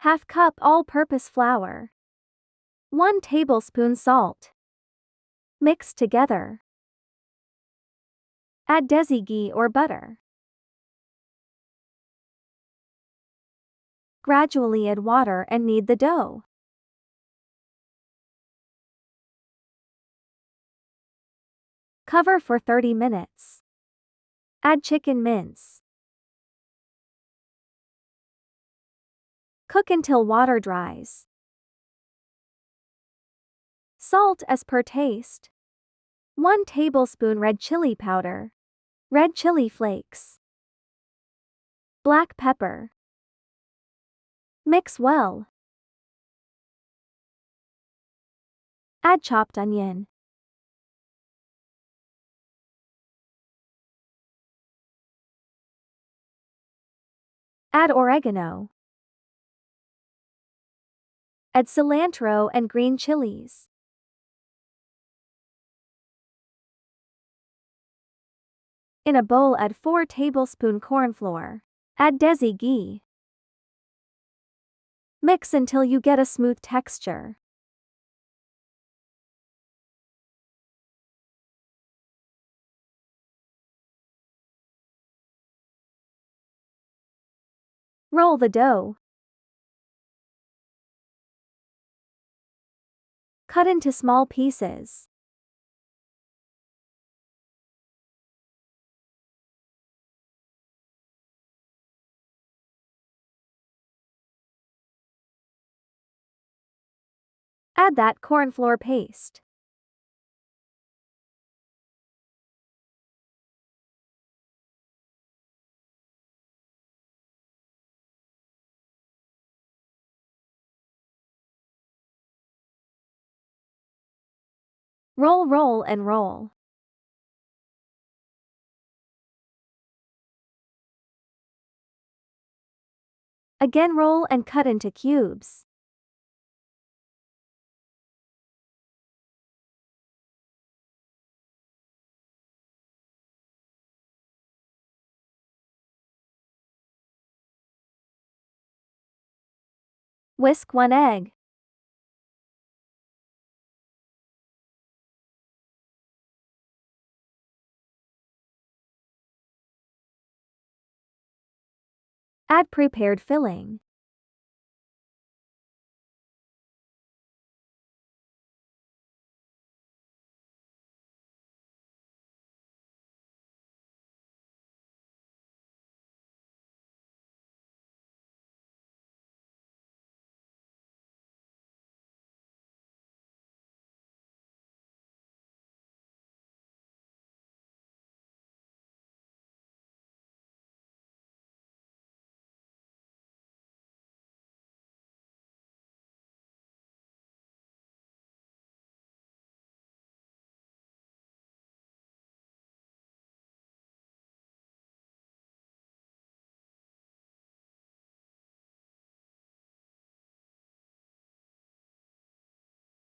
1/2 cup all-purpose flour. 1 tablespoon salt. Mix together. Add desi ghee or butter. Gradually add water and knead the dough. Cover for 30 minutes. Add chicken mince. Cook until water dries. Salt as per taste. 1 tablespoon red chili powder. Red chili flakes. Black pepper. Mix well. Add chopped onion. Add oregano. Add cilantro and green chilies. In a bowl add 4 tablespoon corn flour. Add desi ghee. Mix until you get a smooth texture. Roll the dough. Cut into small pieces. Add that corn flour paste. Roll and roll. Again roll and cut into cubes. Whisk 1 egg. Add prepared filling.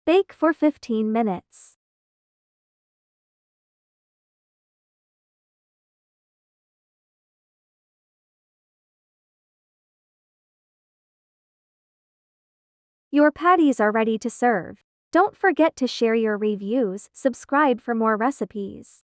Bake for 15 minutes. Your patties are ready to serve. Don't forget to share your reviews, subscribe for more recipes.